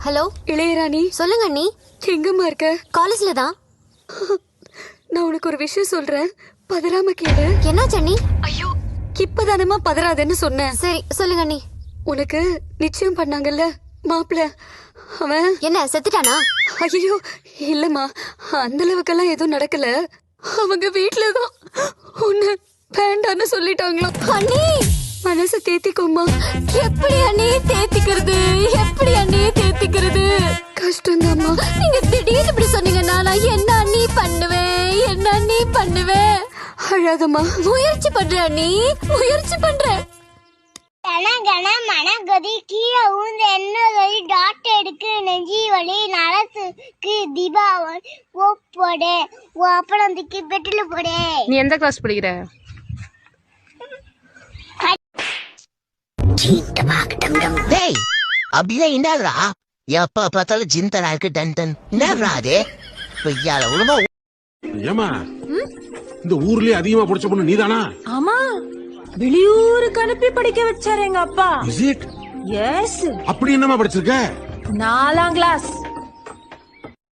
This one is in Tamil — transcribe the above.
ஹலோ இளையராணி. சொல்லுங்க அண்ணி. எங்கம்மா இருக்க? காலேஜ்ல தான். நான் உனக்கு ஒரு விஷயம் சொல்றேன், பதறாம கேளு. என்னாச்சு அண்ணி? ஐயோ, இப்பதானமா பதறாதேன்னு சொன்னேன். சரி சொல்லுங்க அண்ணி. உனக்கு நிச்சயம் பண்ணாங்கல்ல மாப்பிள்ள, அவன் என்ன செத்துட்டானா? ஐயோ இல்லம்மா, அந்த அளவுக்கெல்லாம் எதுவும் நடக்கல. அவங்க வீட்டுலதான் உன்னை வேண்டான்னு சொல்லிட்டாங்களாம். அண்ணி மனசை தேத்திக்கோமா. எப்படி அண்ணி தேத்திக்கிறது? எப்படி அண்ணி தேத்திக்கிறது? கஷ்டம்தாம்மா. நீங்க திடீர்னு இப்படி சொன்னீங்கன்னா நான் என்ன அண்ணி பண்ணுவேன்? என்ன அண்ணி பண்ணுவேன்? அழாதம்மா. முயற்சி பண்றேன் அண்ணி, முயற்சி பண்றேன். மனகதி கீழே ஊந்து என்ன டாக்டர் எடுக்கு நெஞ்சி வலி நரசுக்கு தீபாவளி போடு அப்பளத்துக்கு பெட்டில போடு. நீ எந்த கிளாஸ் படிக்கிற? டேய் அப்படிதான் இண்டாதுடா. எப்ப பார்த்தாலும் ஜிந்தனா இருக்கு டன் டன். என்னடா அது? பொய்யால உலமா. ஏமா இந்த ஊர்லயே அதிகமா படிச்ச பொண்ணு நீதானா? ஆமா, வெளியூருக்கு அனுப்பி படிக்க வச்சாரு எங்க அப்பா. Is it? எஸ். அப்படி என்னமா படிச்சிருக்க? 4ஆம் கிளாஸ்.